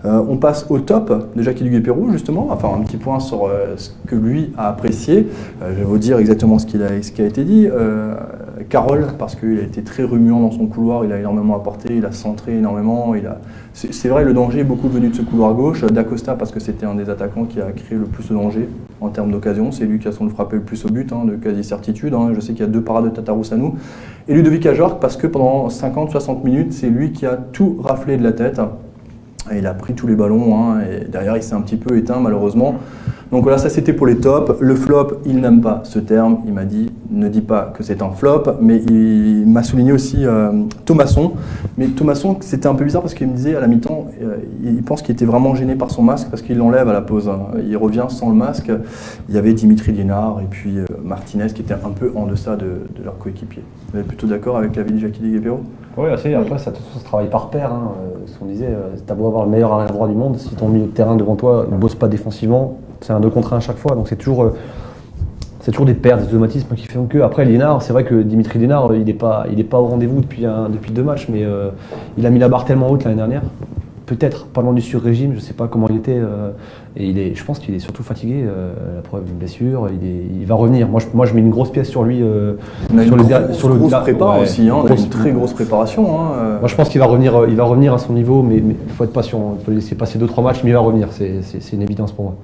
On passe au top de Jackie Duguay-Pérou, justement, enfin un petit point sur ce que lui a apprécié. Je vais vous dire exactement ce qui a été dit. Carroll, parce qu'il a été très remuant dans son couloir, il a énormément apporté, il a centré énormément. C'est vrai, le danger est beaucoup venu de ce couloir gauche. D'Acosta, parce que c'était un des attaquants qui a créé le plus de danger en termes d'occasion. C'est lui qui a sans doute frappé le plus au but, de quasi-certitude. Je sais qu'il y a 2 parades de Tatarusanu. Et Ludovic Ajorc, parce que pendant 50-60 minutes, c'est lui qui a tout raflé de la tête. Et il a pris tous les ballons, et derrière il s'est un petit peu éteint malheureusement. Donc voilà, ça c'était pour les tops. Le flop, il n'aime pas ce terme. Il m'a dit, ne dis pas que c'est un flop, mais il m'a souligné aussi Thomasson. Mais Thomasson, c'était un peu bizarre parce qu'il me disait à la mi-temps, il pense qu'il était vraiment gêné par son masque parce qu'il l'enlève à la pause. Il revient sans le masque. Il y avait Dimitri Liénard et puis Martinez qui était un peu en deçà de leur coéquipier. Vous êtes plutôt d'accord avec l'avis de Jackie Duguay-Pérou? Oui, assez. Après, ça se travaille par paire. Ce qu'on disait, t'as beau avoir le meilleur arrière droit du monde, si ton milieu de terrain devant toi ne bosse pas défensivement, c'est un 2 contre 1 à chaque fois. Donc c'est toujours des paires, des automatismes qui font que. Après, Liénard, c'est vrai que Dimitri Liénard, il n'est pas au rendez-vous depuis 2 matchs, mais il a mis la barre tellement haute l'année dernière. Peut-être pas loin du sur-régime, je ne sais pas comment il était. Et je pense qu'il est surtout fatigué. La preuve d'une blessure, il va revenir. Moi, je mets une grosse pièce sur lui. On a une grosse prépa aussi, on a une très grosse préparation. Moi, je pense qu'il va revenir à son niveau, mais il faut être patient. Il faut laisser passer 2-3 matchs, mais il va revenir. C'est une évidence pour moi.